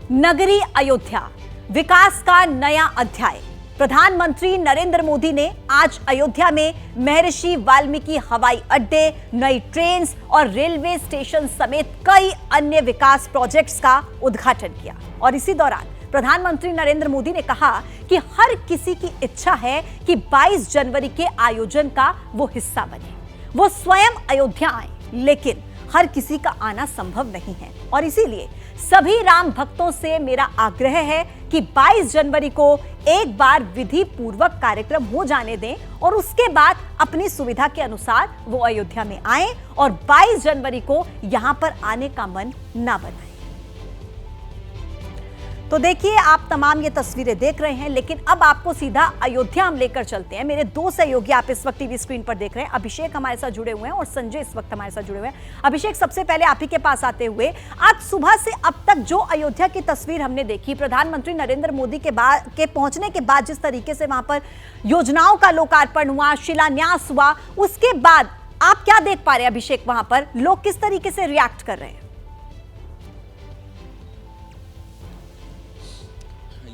नगरी अयोध्या, विकास का नया अध्याय। प्रधानमंत्री नरेंद्र मोदी ने आज अयोध्या में महर्षि वाल्मीकि हवाई अड्डे, नई ट्रेन्स और रेलवे स्टेशन समेत कई अन्य विकास प्रोजेक्ट्स का उद्घाटन किया। और इसी दौरान प्रधानमंत्री नरेंद्र मोदी ने कहा कि हर किसी की इच्छा है कि 22 जनवरी के आयोजन का वो हिस्सा बने, वो स्वयं अयोध्या आए, लेकिन हर किसी का आना संभव नहीं है। और इसीलिए सभी राम भक्तों से मेरा आग्रह है कि 22 जनवरी को एक बार विधि पूर्वक कार्यक्रम हो जाने दें और उसके बाद अपनी सुविधा के अनुसार वो अयोध्या में आएं और 22 जनवरी को यहां पर आने का मन ना बनाएं। तो देखिए, आप तमाम ये तस्वीरें देख रहे हैं, लेकिन अब आपको सीधा अयोध्या हम लेकर चलते हैं। मेरे दो सहयोगी आप इस वक्त टीवी स्क्रीन पर देख रहे हैं। अभिषेक हमारे साथ जुड़े हुए हैं और संजय इस वक्त हमारे साथ जुड़े हुए हैं। अभिषेक, सबसे पहले आप ही के पास आते हुए, आज सुबह से अब तक जो अयोध्या की तस्वीर हमने देखी, प्रधानमंत्री नरेंद्र मोदी के पहुंचने के बाद जिस तरीके से वहां पर योजनाओं का लोकार्पण हुआ, शिलान्यास हुआ, उसके बाद आप क्या देख पा रहे हैं अभिषेक? वहां पर लोग किस तरीके से रिएक्ट कर रहे हैं?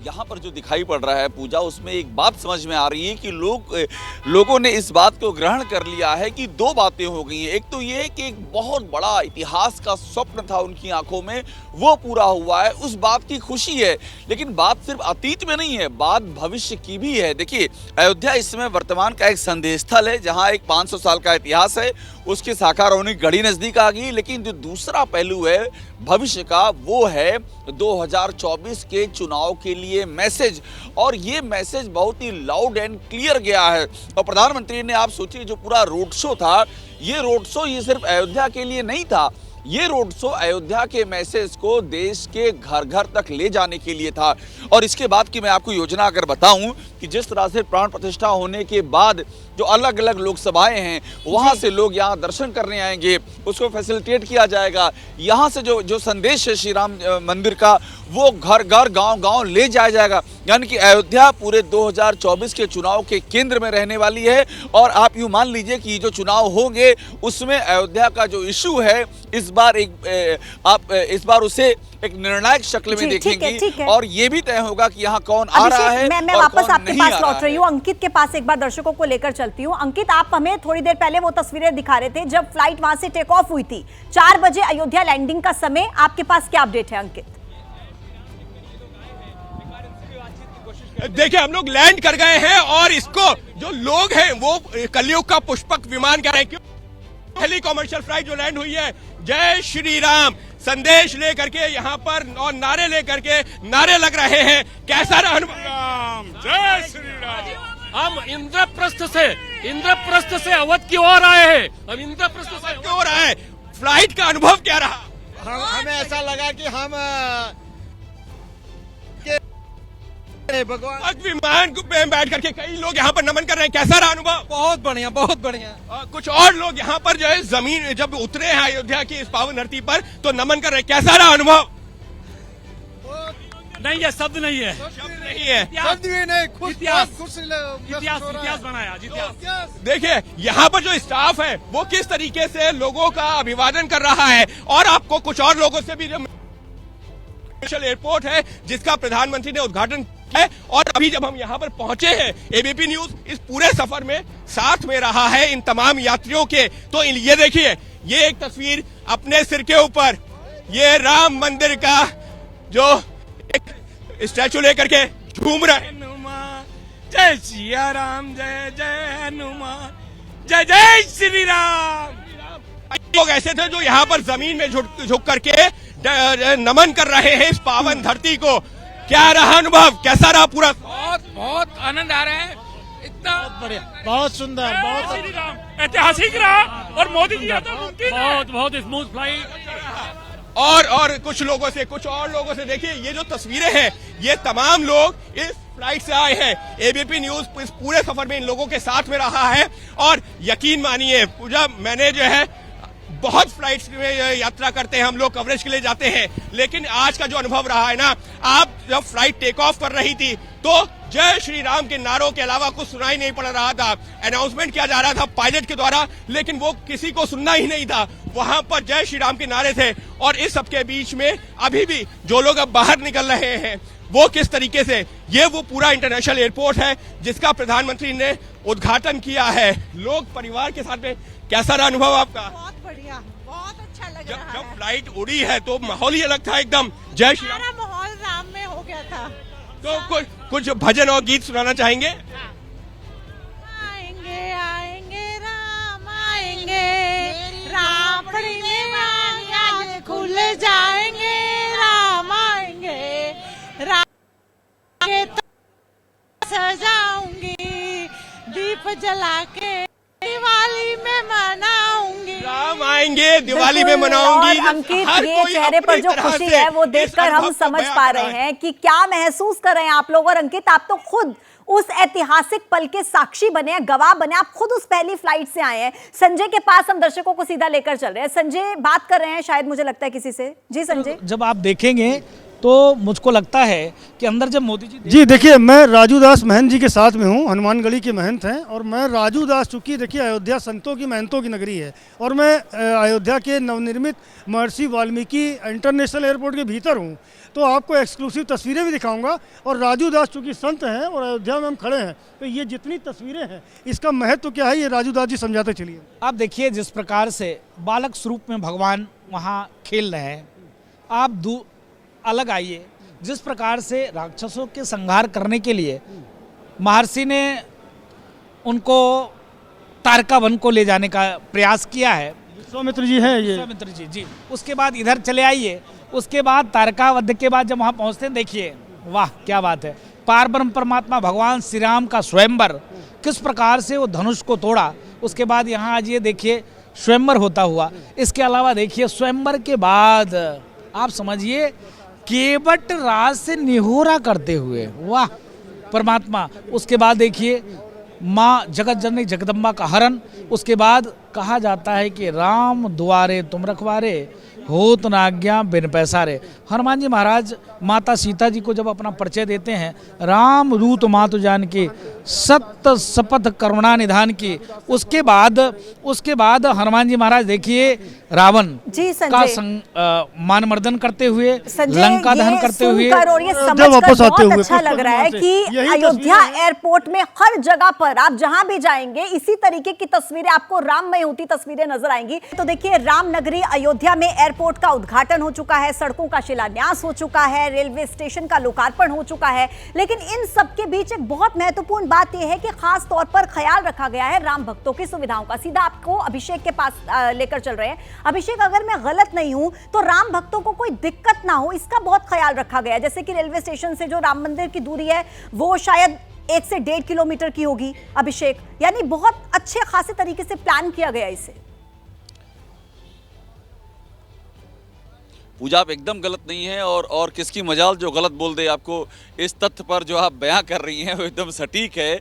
यहाँ पर जो दिखाई पड़ रहा है पूजा, उसमें एक बात समझ में आ रही है कि लोगों ने इस बात को ग्रहण कर लिया है कि दो बातें हो गई हैं। एक तो ये कि एक बहुत बड़ा इतिहास का स्वप्न था उनकी आंखों में, वो पूरा हुआ है, उस बात की खुशी है। लेकिन बात सिर्फ अतीत में नहीं है, बात भविष्य की भी है। देखिए, अयोध्या इस समय वर्तमान का एक संदेश स्थल है, जहाँ एक 500 साल का इतिहास है, उसके साकार होने की घड़ी नजदीक आ गई। लेकिन जो दूसरा पहलू है भविष्य का, वो है 2024 के चुनाव के लिए मैसेज। और ये मैसेज बहुत ही लाउड एंड क्लियर गया है। और प्रधानमंत्री ने, आप सोचिए, जो पूरा रोड शो था, ये रोड शो ये सिर्फ अयोध्या के लिए नहीं था, ये रोड शो अयोध्या के मैसेज को देश के घर घर तक ले जाने के लिए था। और इसके बाद की मैं आपको योजना अगर बताऊं कि जिस तरह से प्राण प्रतिष्ठा होने के बाद जो अलग अलग लोकसभाएं हैं, वहां से लोग यहाँ दर्शन करने आएंगे, उसको फैसिलिटेट किया जाएगा। यहाँ से जो संदेश है श्री राम मंदिर का, वो घर घर गांव गांव ले जाया जाएगा। यानी कि अयोध्या पूरे 2024 के चुनाव के केंद्र में रहने वाली है। और आप यूं मान लीजिए कि जो चुनाव होंगे उसमें अयोध्या का जो इशू है, इस बार उसे एक निर्णायक शक्ल में देखेंगी। और ये भी तय होगा कि यहाँ कौन आ रहा है। मैं वापस आपके पास लौट रही हूँ, अंकित के पास एक बार दर्शकों को लेकर चलती हूँ। अंकित, आप हमें थोड़ी देर पहले वो तस्वीरें दिखा रहे थे जब फ्लाइट वहां से टेक ऑफ हुई थी, 4 बजे अयोध्या लैंडिंग का समय। आपके पास क्या अपडेट है अंकित? देखिए, हम लोग लैंड कर गए हैं और इसको जो लोग हैं वो कलयुग का पुष्पक विमान कह रहे हैं। पहली कॉमर्शियल फ्लाइट जो लैंड हुई है, जय श्री राम संदेश लेकर के यहाँ पर और नारे लेकर के नारे लग रहे हैं। कैसा रहा अनुभव? जय श्री राम। हम इंद्रप्रस्थ से अवध की ओर आए हैं। हम इंद्रप्रस्थ से की ओर आए। फ्लाइट का अनुभव क्या रहा? हमें ऐसा लगा कि हम भगवान विमान में बैठ करके कई लोग यहाँ पर नमन कर रहे हैं। कैसा रहा अनुभव? बहुत बढ़िया, बहुत बढ़िया। कुछ और लोग यहाँ पर जो है जमीन जब उतरे हैं अयोध्या की इस पावन धरती पर, तो नमन कर रहे हैं। कैसा रहा अनुभव? नहीं है, शब्द नहीं है, शब्द नहीं है, शब्द भी नहीं। इतिहास बनाया। देखिए, यहाँ पर जो स्टाफ है वो किस तरीके से लोगों का अभिवादन कर रहा है। और आपको कुछ और लोगों से भी, एयरपोर्ट है जिसका प्रधानमंत्री ने उद्घाटन है। और अभी जब हम यहाँ पर पहुंचे हैं, एबीपी न्यूज इस पूरे सफर में साथ में रहा है इन तमाम यात्रियों के। तो ये देखिए, ये एक तस्वीर अपने सिर के ऊपर ये राम मंदिर का जो एक स्टैचू लेकर के झूम रहे हैं। जय सिया राम, जय जय हनुमान, जय जय श्री राम। लोग ऐसे थे जो यहाँ पर जमीन में झुक करके नमन कर रहे हैं इस पावन धरती को। क्या रहा अनुभव? कैसा रहा पूरा? बहुत आनंद आ रहा है। इतना बढ़िया, बहुत सुंदर, बहुत ऐतिहासिक रहा। और मोदी जी बहुत स्मूथ फ्लाइट। और कुछ और लोगों से देखिए, ये जो तस्वीरें हैं, ये तमाम लोग इस फ्लाइट से आए हैं। एबीपी न्यूज इस पूरे सफर में इन लोगों के साथ में रहा है। और यकीन मानिए पूजा, मैंने जो है बहुत फ्लाइट्स में यात्रा करते हैं हम लोग, कवरेज के लिए जाते हैं, लेकिन आज का जो अनुभव रहा है ना, आप जब फ्लाइट टेक ऑफ कर रही थी तो जय श्री राम के नारों के अलावा कुछ सुनाई नहीं पड़ रहा था। अनाउंसमेंट किया जा रहा था पायलट के द्वारा, लेकिन वो किसी को सुनना ही नहीं था। वहां पर जय श्री राम के नारे थे। और इस सबके बीच में अभी भी जो लोग अब बाहर निकल रहे हैं वो किस तरीके से, ये वो पूरा इंटरनेशनल एयरपोर्ट है जिसका प्रधानमंत्री ने उद्घाटन किया है। लोग परिवार के साथ में, कैसा रहा अनुभव आपका? बहुत बढ़िया, बहुत अच्छा लग रहा है। जब फ्लाइट उड़ी है तो माहौल ही अलग था एकदम। जय श्री राम। सारा माहौल राम में हो गया था। तो कुछ भजन और गीत सुनाना चाहेंगे? आएंगे आएंगे राम आएंगे, राम आज खुल जाएंगे, राम आएंगे, राम आएंगे तो सजाऊंगी, दीप जला के दिवाली में मनाऊंगी। राम आएंगे दिवाली में मनाऊंगी। और अंकित, ये चेहरे पर जो खुशी है वो देखकर हम समझ पा रहे हैं कि क्या महसूस कर रहे हैं आप लोग। और अंकित, आप तो खुद उस ऐतिहासिक पल के साक्षी बने हैं, गवाह बने, आप खुद उस पहली फ्लाइट से आए हैं। संजय के पास हम दर्शकों को सीधा लेकर चल रहे हैं। संजय बात कर रहे हैं शायद, मुझे लगता है किसी से। जी संजय। जब आप देखेंगे तो मुझको लगता है कि अंदर जब मोदी जी देखिए, मैं राजू दास महंत जी के साथ में हूँ, हनुमानगढ़ी के महंत हैं। और मैं राजू दास, चूँकि देखिए अयोध्या संतों की महंतों की नगरी है, और मैं अयोध्या के नवनिर्मित महर्षि वाल्मीकि इंटरनेशनल एयरपोर्ट के भीतर हूँ। तो आपको एक्सक्लूसिव तस्वीरें भी दिखाऊंगा। और राजू दास चूँकि संत हैं और अयोध्या में हम खड़े हैं, तो ये जितनी तस्वीरें हैं इसका महत्व क्या है, ये राजू दास जी समझाते चलिए। आप देखिए जिस प्रकार से बालक स्वरूप में भगवान वहाँ खेल रहे हैं। आप अलग आइए, जिस प्रकार से राक्षसों के संहार करने के लिए महर्षि ने उनको तारका वन को ले जाने का प्रयास किया है। विश्वामित्र जी हैं ये। विश्वामित्र जी। उसके बाद इधर चले आइए, उसके बाद तारका वध के बाद जब वहाँ पहुँचते हैं, देखिए वाह क्या बात है। पारब्रह्म परमात्मा भगवान श्री राम का स्वयंवर, किस प्रकार से वो धनुष को तोड़ा। उसके बाद यहाँ आज ये देखिए स्वयंवर होता हुआ। इसके अलावा देखिए स्वयंवर के बाद आप समझिए केवट राज से निहोरा करते हुए, वाह परमात्मा। उसके बाद देखिए माँ जगत जननी जगदम्बा का हरण। उसके बाद कहा जाता है कि राम द्वारे तुम रखवारे, होत न आज्ञा बिन पैसारे। हनुमान जी महाराज माता सीता जी को जब अपना परिचय देते हैं, राम रूत मातु जान की, सत्य शपथ करुणा निधान की। उसके बाद हनुमान जी महाराज देखिए रावण का मानमर्दन करते हुए, लंका दहन करते हुए, और ये समझकर बहुत अच्छा लग रहा है कि अयोध्या एयरपोर्ट में हर जगह पर आप जहां भी जाएंगे इसी तरीके की तस्वीरें आपको राममय होती तस्वीरें नजर आएंगी। तो देखिए रामनगरी अयोध्या में एयरपोर्ट का उद्घाटन हो चुका है, सड़कों का शिलान्यास हो चुका है, रेलवे स्टेशन का लोकार्पण हो चुका है। लेकिन इन सबके बीच एक बहुत महत्वपूर्ण बात यह है कि खास तौर पर ख्याल रखा गया है राम भक्तों की सुविधाओं का। सीधा आपको अभिषेक के पास लेकर चल रहे हैं। अभिषेक, अगर मैं गलत नहीं हूं तो राम भक्तों को कोई दिक्कत ना हो इसका बहुत ख्याल रखा गया है। जैसे कि रेलवे स्टेशन से जो राम मंदिर की दूरी है वो शायद 1 से 1.5 किलोमीटर की होगी। अभिषेक, यानी बहुत अच्छे खासे तरीके से प्लान किया गया इसे। पूजा आप एकदम गलत नहीं है, और किसकी मजाल जो गलत बोल दे। आपको इस तथ्य पर जो आप बयां कर रही हैं वो एकदम सटीक है।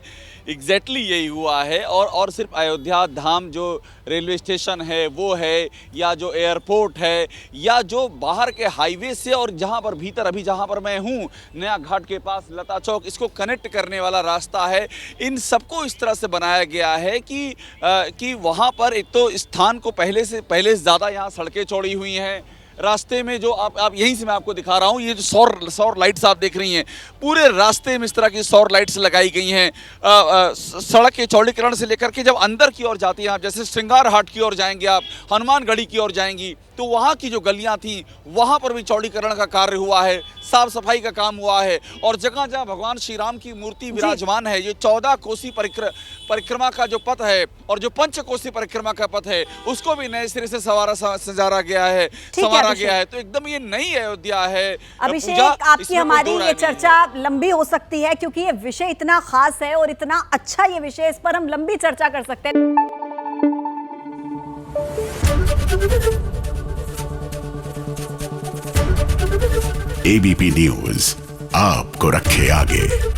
एग्जैक्टली यही हुआ है। और सिर्फ अयोध्या धाम जो रेलवे स्टेशन है वो है, या जो एयरपोर्ट है, या जो बाहर के हाईवे से और जहां पर भीतर अभी जहां पर मैं हूं नया घाट के पास लता चौक, इसको कनेक्ट करने वाला रास्ता है, इन सबको इस तरह से बनाया गया है कि वहां पर एक तो स्थान को पहले से ज़्यादा यहाँ सड़कें चौड़ी हुई हैं। रास्ते में जो आप यहीं से मैं आपको दिखा रहा हूँ, ये जो सौर लाइट्स आप देख रही हैं, पूरे रास्ते में इस तरह की सौर लाइट्स लगाई गई हैं। सड़क के चौड़ीकरण से लेकर के जब अंदर की ओर जाती हैं आप, जैसे श्रृंगार हाट की ओर जाएंगे आप, हनुमानगढ़ी की ओर जाएंगी, तो वहाँ की जो गलियाँ थी वहाँ पर भी चौड़ीकरण का कार्य हुआ है, साफ सफाई का काम हुआ है। और जगह जहाँ भगवान श्री राम की मूर्ति विराजमान है, ये 14 कोसी परिक्रमा का जो पथ है और जो 5 कोसी परिक्रमा का पथ है, उसको भी नए सिरे से संवारा गया है। तो एकदम ये नई अयोध्या है। अभिषेक, आपकी हमारी ये चर्चा लंबी हो सकती है क्योंकि ये विषय इतना खास है और इतना अच्छा ये विषय, इस पर हम लंबी चर्चा कर सकते हैं। एबीपी न्यूज आपको रखे आगे।